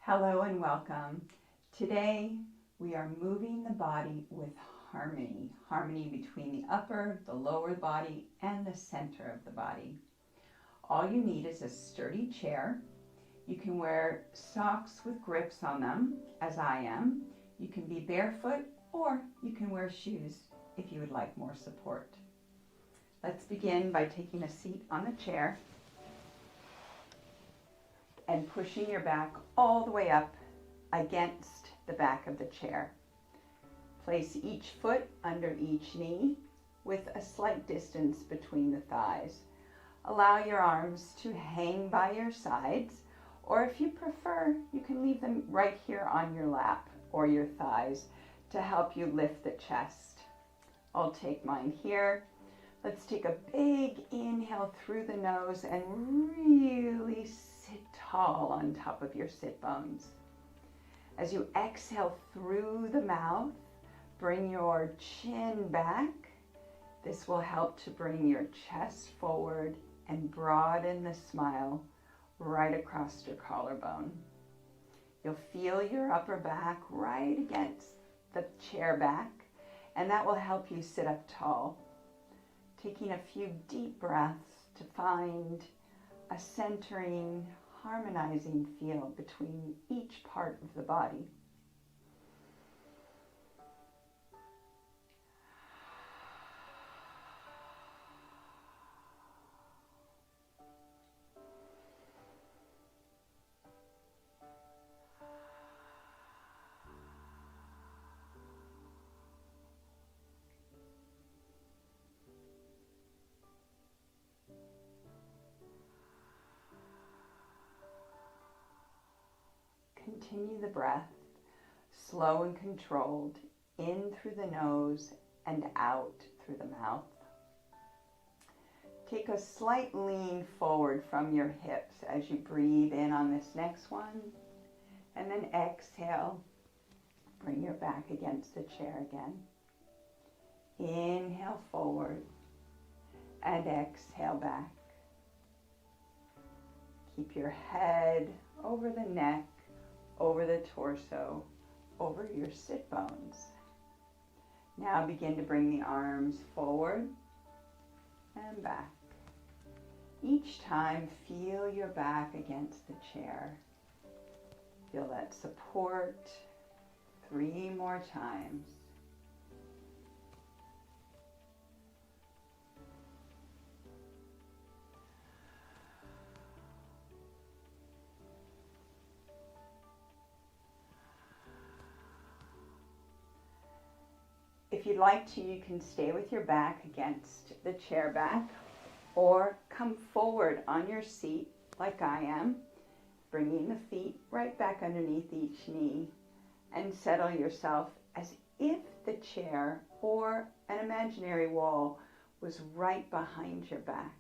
Hello and welcome. Today we are moving the body with harmony. Harmony between the upper, the lower body, and the center of the body. All you need is a sturdy chair. You can wear socks with grips on them, as I am. You can be barefoot, or you can wear shoes if you would like more support. Let's begin by taking a seat on the chair and pushing your back all the way up against the back of the chair. Place each foot under each knee with a slight distance between the thighs. Allow your arms to hang by your sides, or if you prefer, you can leave them right here on your lap or your thighs to help you lift the chest. I'll take mine here. Let's take a big inhale through the nose and really sit tall on top of your sit bones. As you exhale through the mouth, bring your chin back. This will help to bring your chest forward and broaden the smile right across your collarbone. You'll feel your upper back right against the chair back, and that will help you sit up tall. Taking a few deep breaths to find a centering, harmonizing feel between each part of the body. Continue the breath, slow and controlled, in through the nose and out through the mouth. Take a slight lean forward from your hips as you breathe in on this next one, and then exhale. Bring your back against the chair again. Inhale forward and exhale back. Keep your head over the neck, over the torso, over your sit bones. Now begin to bring the arms forward and back. Each time, feel your back against the chair. Feel that support. 3 more times. If you'd like to, you can stay with your back against the chair back, or come forward on your seat like I am, bringing the feet right back underneath each knee, and settle yourself as if the chair or an imaginary wall was right behind your back.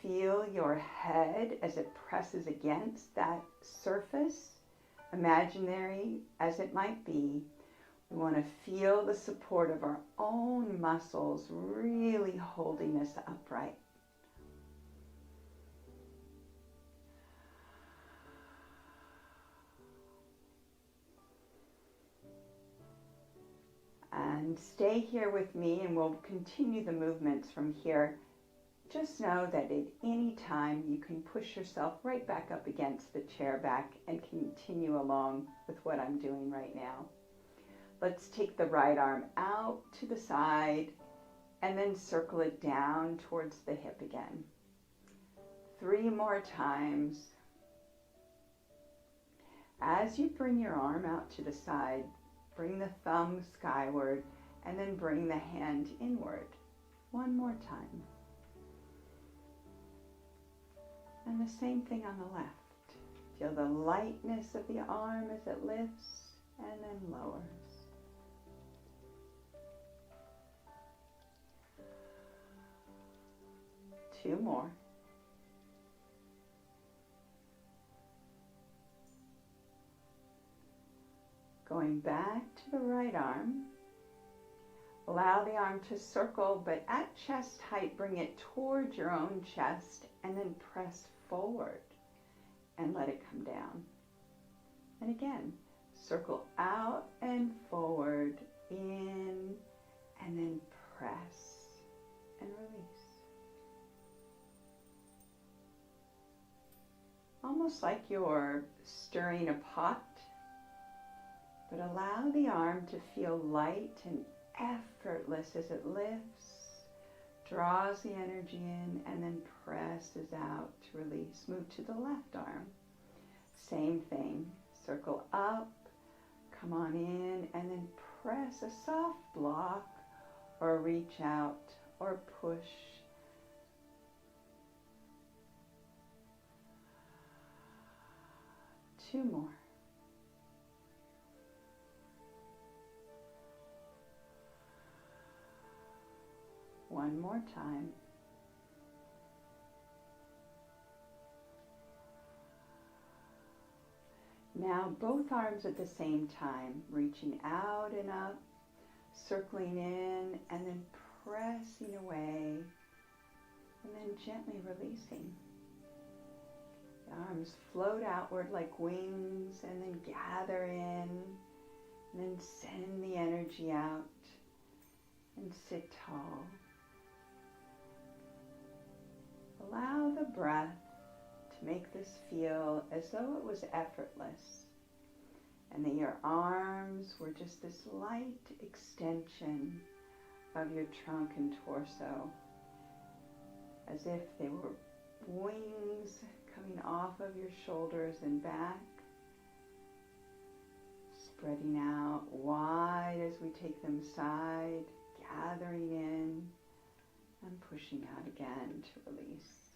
Feel your head as it presses against that surface, imaginary as it might be. We want to feel the support of our own muscles really holding us upright. And stay here with me, and we'll continue the movements from here. Just know that at any time you can push yourself right back up against the chair back and continue along with what I'm doing right now. Let's take the right arm out to the side and then circle it down towards the hip again. 3 more times. As you bring your arm out to the side, bring the thumb skyward and then bring the hand inward. 1 more time. And the same thing on the left. Feel the lightness of the arm as it lifts and then lowers. 2 more. Going back to the right arm. Allow the arm to circle, but at chest height, bring it towards your own chest and then press forward and let it come down. And again, circle out and forward, in, and then press and release. Almost like you're stirring a pot, but allow the arm to feel light and effortless as it lifts, draws the energy in, and then presses out to release. Move to the left arm. Same thing. Circle up, come on in, and then press a soft block or reach out or push. Two more. One more time. Now both arms at the same time, reaching out and up, circling in, and then pressing away, and then gently releasing. The arms float outward like wings, and then gather in, and then send the energy out, and sit tall. Allow the breath to make this feel as though it was effortless, and that your arms were just this light extension of your trunk and torso, as if they were wings coming off of your shoulders and back, spreading out wide as we take them side, gathering in, and pushing out again to release.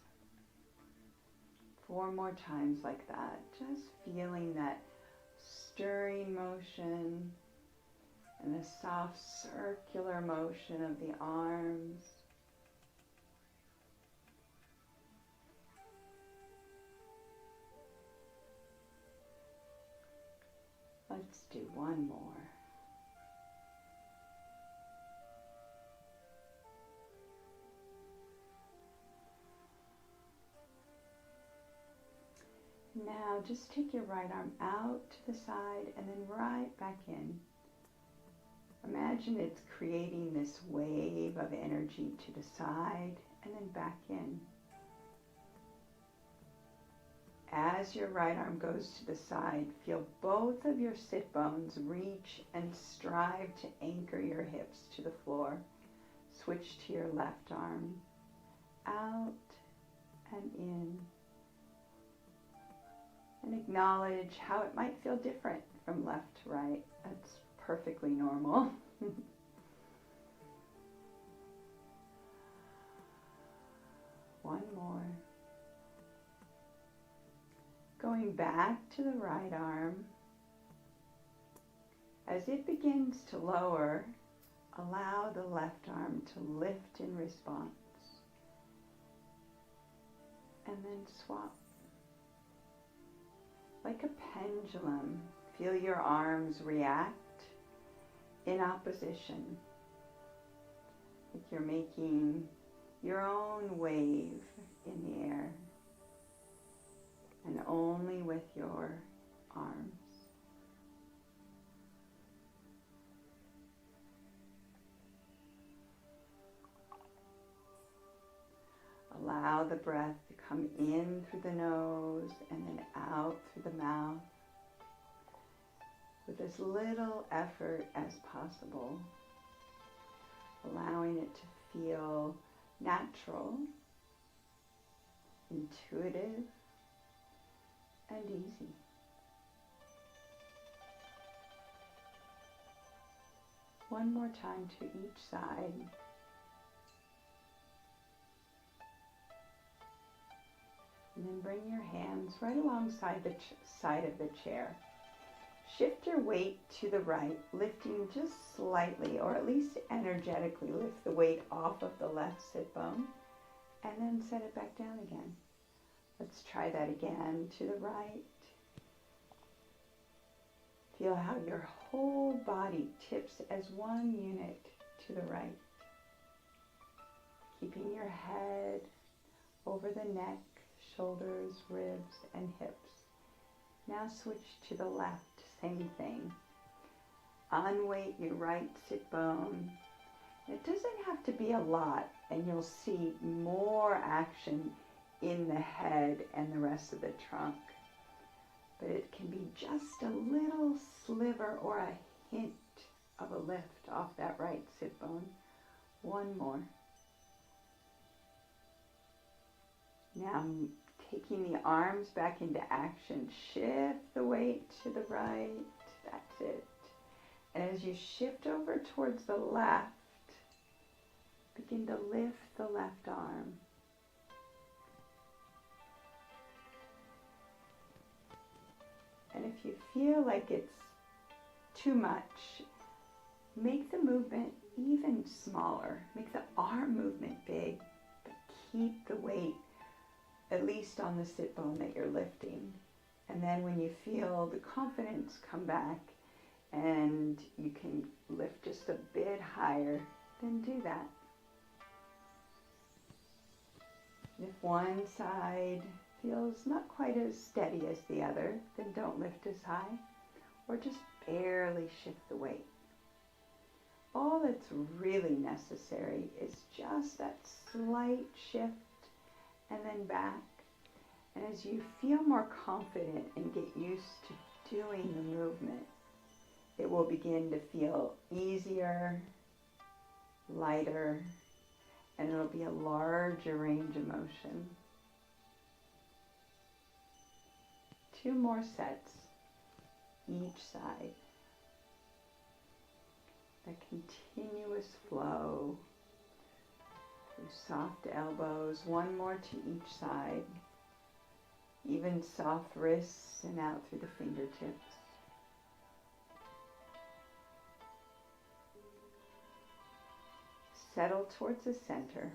4 more times like that, just feeling that stirring motion and the soft circular motion of the arms. Let's do one more. Now just take your right arm out to the side and then right back in. Imagine it's creating this wave of energy to the side and then back in. As your right arm goes to the side, feel both of your sit bones reach and strive to anchor your hips to the floor. Switch to your left arm, out and in. And acknowledge how it might feel different from left to right. That's perfectly normal. One more. Going back to the right arm. As it begins to lower, allow the left arm to lift in response. And then swap. Like a pendulum, feel your arms react in opposition. Like you're making your own wave in the air, and only with your arms. Allow the breath to come in through the nose and then out through the mouth with as little effort as possible, allowing it to feel natural, intuitive, and easy. One more time to each side. And then bring your hands right alongside the side of the chair. Shift your weight to the right, lifting just slightly, or at least energetically lift the weight off of the left sit bone, and then set it back down again. Let's try that again to the right. Feel how your whole body tips as one unit to the right. Keeping your head over the neck, shoulders, ribs, and hips. Now switch to the left, same thing. Unweight your right sit bone. It doesn't have to be a lot, and you'll see more action in the head and the rest of the trunk. But it can be just a little sliver or a hint of a lift off that right sit bone. One more. Now taking the arms back into action, shift the weight to the right. That's it. And as you shift over towards the left, begin to lift the left arm. And if you feel like it's too much, make the movement even smaller. Make the arm movement big, but keep the weight at least on the sit bone that you're lifting. And then when you feel the confidence come back and you can lift just a bit higher, then do that. If one side feels not quite as steady as the other, then don't lift as high, or just barely shift the weight. All that's really necessary is just that slight shift and then back. And as you feel more confident and get used to doing the movement, it will begin to feel easier, lighter, and it'll be a larger range of motion. 2 more sets, each side. A continuous flow through soft elbows, 1 more to each side. Even soft wrists and out through the fingertips. Settle towards the center,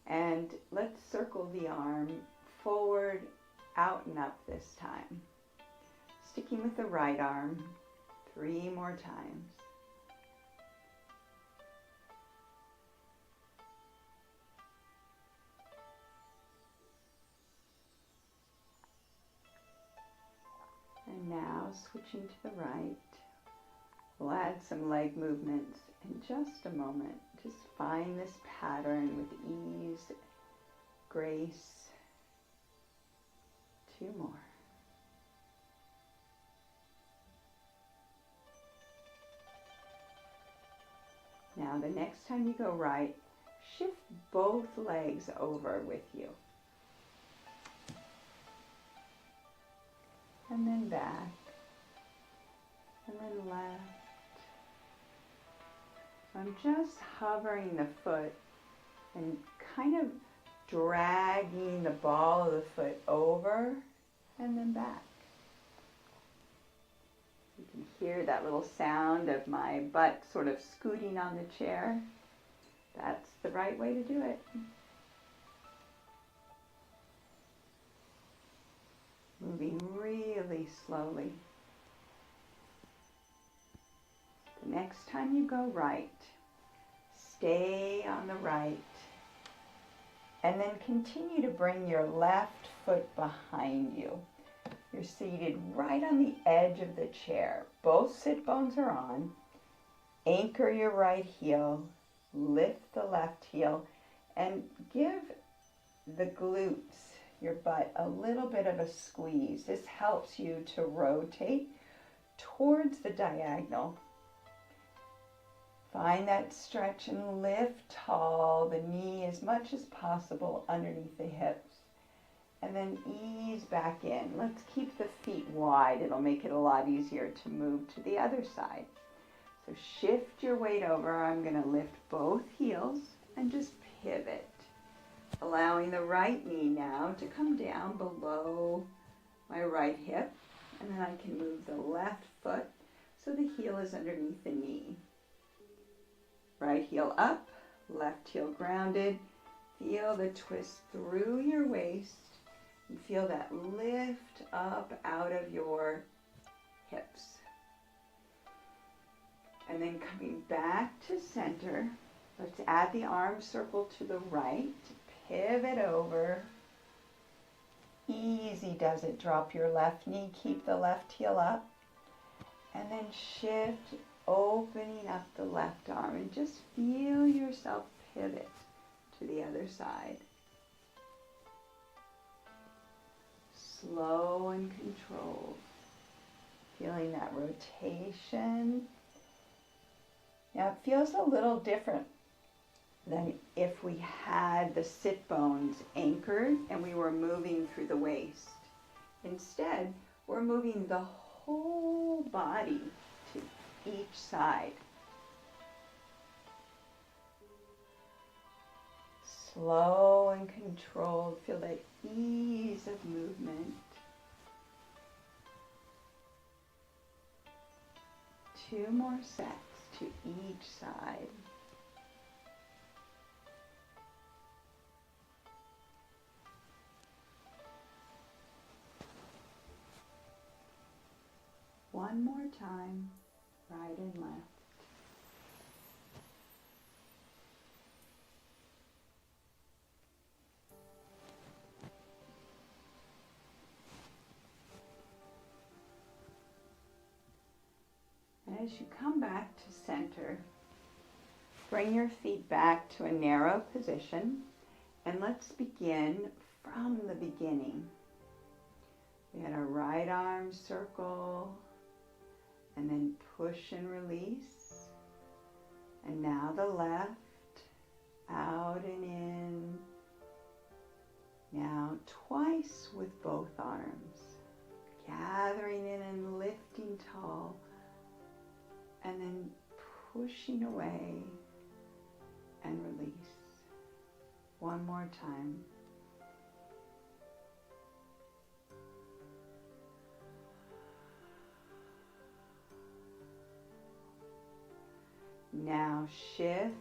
and let's circle the arm forward, out and up this time. Sticking with the right arm 3 more times. And now switching to the right, we'll add some leg movements in just a moment. Just find this pattern with ease, grace. 2 more. Now the next time you go right, shift both legs over with you. And then back, and then left. So I'm just hovering the foot and kind of dragging the ball of the foot over and then back. You can hear that little sound of my butt sort of scooting on the chair. That's the right way to do it. Moving really slowly. The next time you go right, stay on the right, and then continue to bring your left foot behind you. You're seated right on the edge of the chair. Both sit bones are on. Anchor your right heel, lift the left heel, and give the glutes, your butt, a little bit of a squeeze. This helps you to rotate towards the diagonal. Find that stretch and lift tall, the knee as much as possible underneath the hips. And then ease back in. Let's keep the feet wide. It'll make it a lot easier to move to the other side. So shift your weight over. I'm going to lift both heels and just pivot. Allowing the right knee now to come down below my right hip. And then I can move the left foot so the heel is underneath the knee. Right heel up, left heel grounded. Feel the twist through your waist. And feel that lift up out of your hips. And then coming back to center, let's add the arm circle to the right. Pivot over. Easy does it. Drop your left knee, keep the left heel up, and then shift, opening up the left arm, and just feel yourself pivot to the other side. Slow and controlled. Feeling that rotation. Now it feels a little different than if we had the sit bones anchored and we were moving through the waist. Instead, we're moving the whole body to each side. Slow and controlled. Feel that ease of movement. 2 more sets to each side. One more time, right and left. And as you come back to center, bring your feet back to a narrow position, and let's begin from the beginning. We had our right arm circle, and then push and release. And now the left, out and in. Now twice with both arms. Gathering in and lifting tall. And then pushing away and release. One more time. Now shift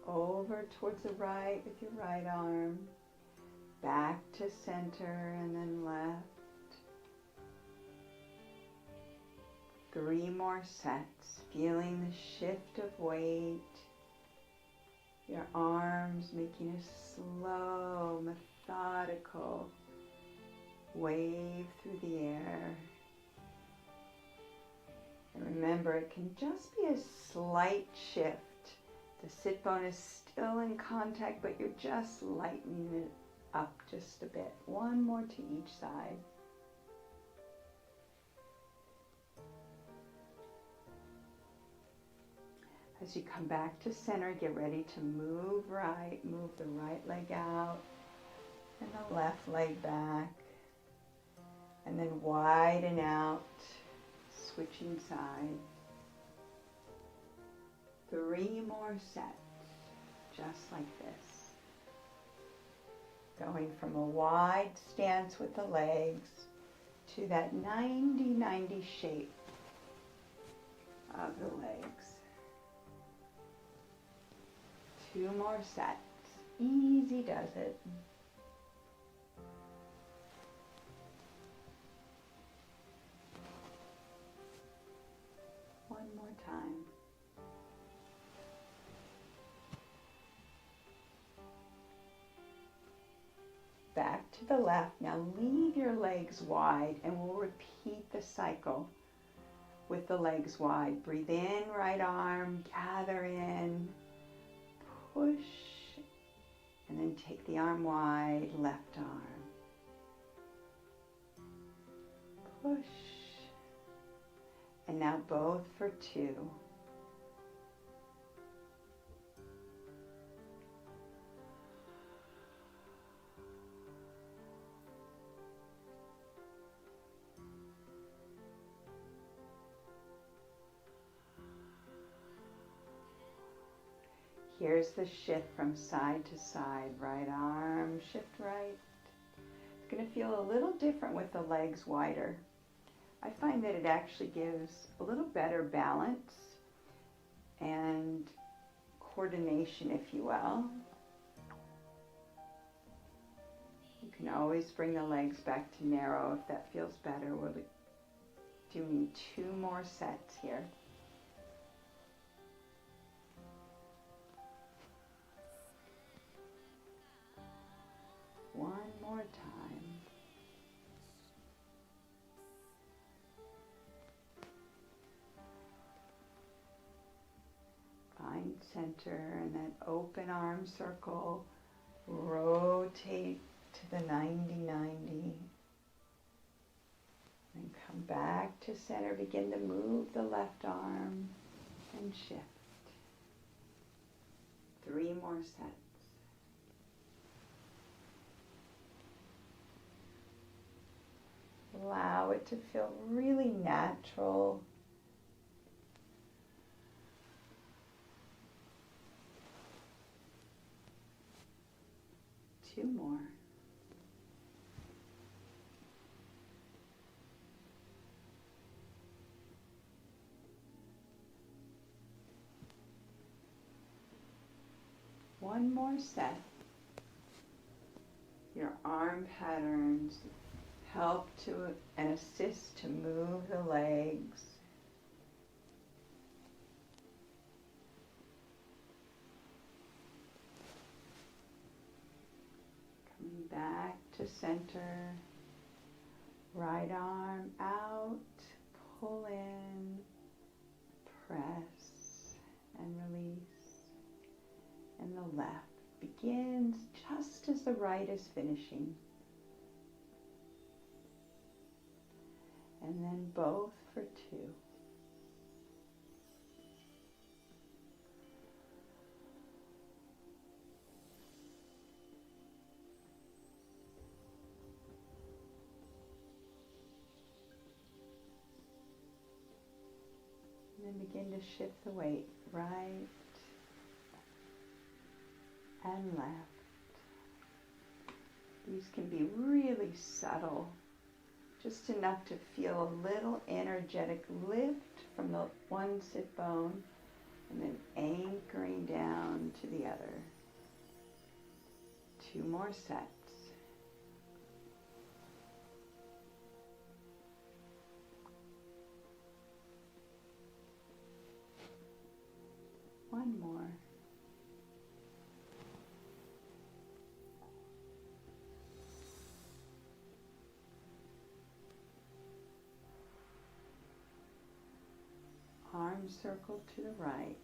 over towards the right with your right arm, back to center and then left. 3 more sets, feeling the shift of weight, your arms making a slow, methodical wave through the air. And remember, it can just be a slight shift. The sit bone is still in contact, but you're just lightening it up just a bit. 1 more to each side. As you come back to center, get ready to move right. Move the right leg out and the left leg back. And then widen out. Switching sides. 3 more sets, just like this. Going from a wide stance with the legs to that 90-90 shape of the legs. 2 more sets. Easy does it. One more time. Back to the left. Now leave your legs wide and we'll repeat the cycle with the legs wide. Breathe in, right arm, gather in, push, and then take the arm wide, left arm. Push. And now both for 2. Here's the shift from side to side. Right arm, shift right. It's going to feel a little different with the legs wider. I find that it actually gives a little better balance and coordination, if you will. You can always bring the legs back to narrow if that feels better. We're doing 2 more sets here. One more time. center, and then open arm circle, rotate to the 90-90. And come back to center, begin to move the left arm and shift. 3 more sets. Allow it to feel really natural. 2 more. One more set. Your arm patterns help to and assist to move the legs. Coming back to center. Right arm out, pull in, press and release. And the left begins just as the right is finishing. And then both for 2. And then begin to shift the weight right and left. These can be really subtle, just enough to feel a little energetic lift from the one sit bone and then anchoring down to the other. 2 more sets. One more. Arm circle to the right,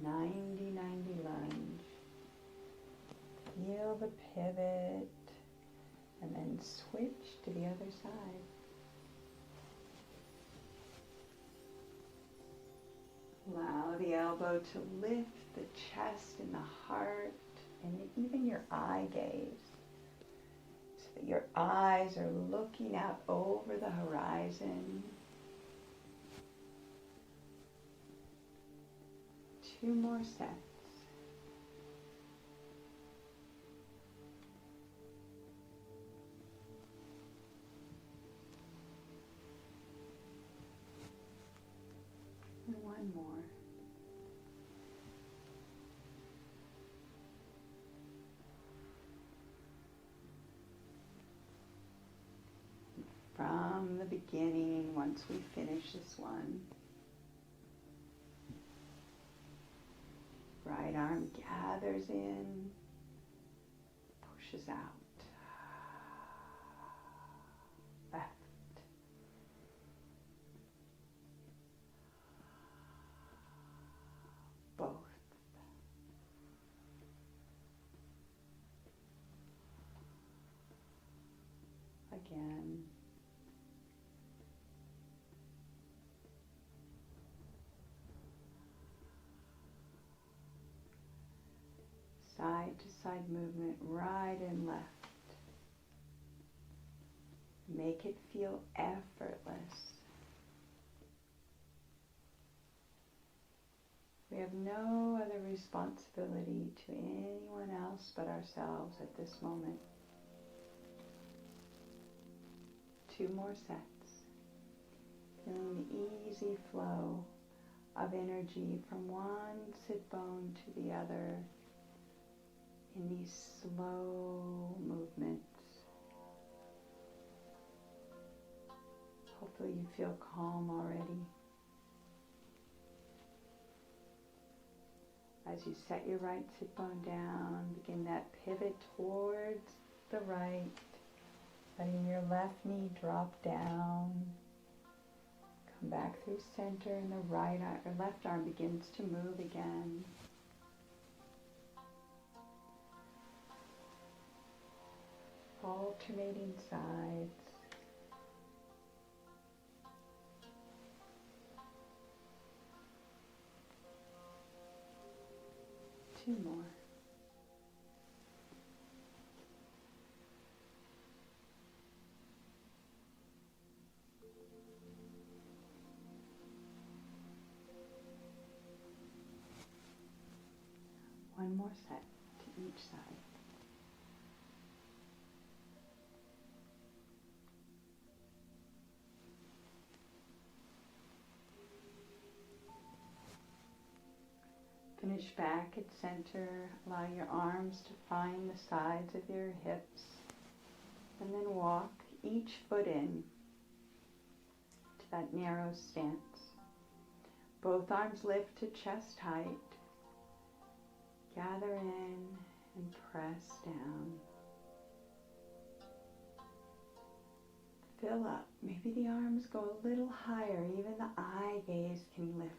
90-90 lunge. Feel the pivot and then switch to the other side. Allow the elbow to lift the chest and the heart and even your eye gaze. So that your eyes are looking out over the horizon. 2 more sets. And 1 more. From the beginning, once we finish this one, right arm gathers in, pushes out. Left. Both. Again. Side to side movement, right and left. Make it feel effortless. We have no other responsibility to anyone else but ourselves at this moment. 2 more sets. Feeling the easy flow of energy from one sit bone to the other in these slow movements. Hopefully you feel calm already. As you set your right sit bone down, begin that pivot towards the right, letting your left knee drop down. Come back through center and the right arm, or left arm begins to move again. alternating sides. Two more. One more set to each side. Finish back at center. Allow your arms to find the sides of your hips. And then walk each foot in to that narrow stance. Both arms lift to chest height. Gather in and press down. Fill up. Maybe the arms go a little higher. Even the eye gaze can lift.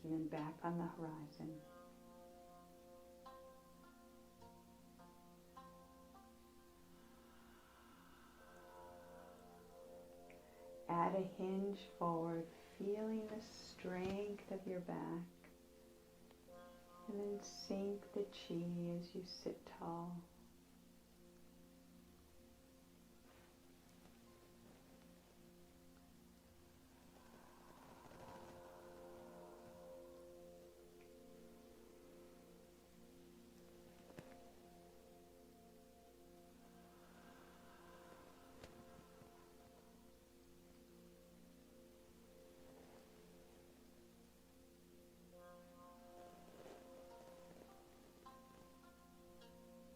And then back on the horizon. Add a hinge forward, feeling the strength of your back. And then sink the chi as you sit tall.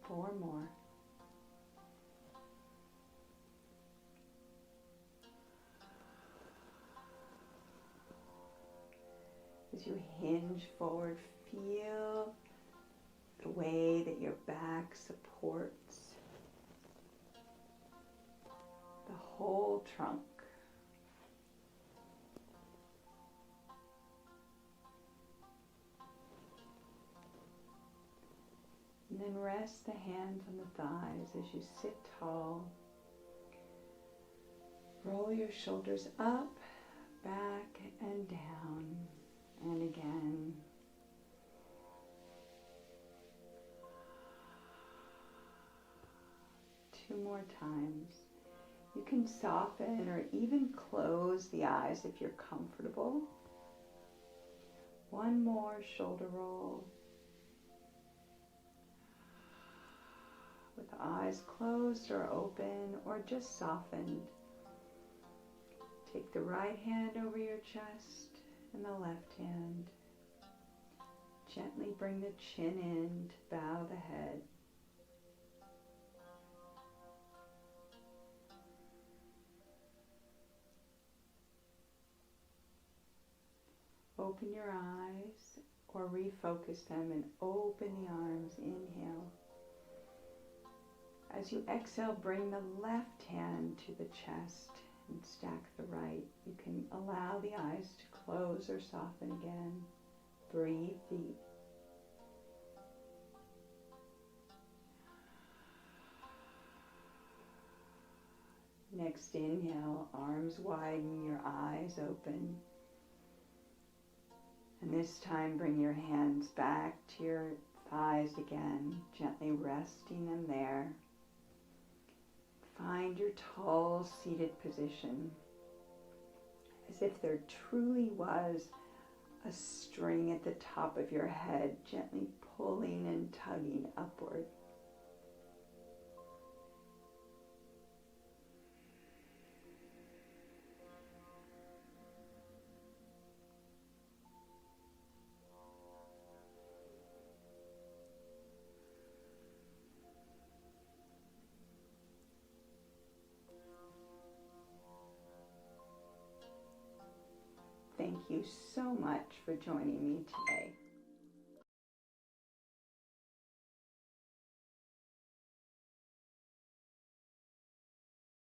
Four more. As you hinge forward, feel the way that your back supports the whole trunk. And then rest the hands on the thighs as you sit tall. Roll your shoulders up, back, and down, and again. Two more times. You can soften or even close the eyes if you're comfortable. One more shoulder roll. With eyes closed or open or just softened. Take the right hand over your chest and the left hand. Gently bring the chin in to bow the head. Open your eyes or refocus them and open the arms. Inhale. As you exhale, bring the left hand to the chest and stack the right. You can allow the eyes to close or soften again. Breathe deep. Next inhale, arms widen, your eyes open. And this time bring your hands back to your thighs again, gently resting them there. Find your tall seated position, as if there truly was a string at the top of your head, gently pulling and tugging upward. Thank you so much for joining me today.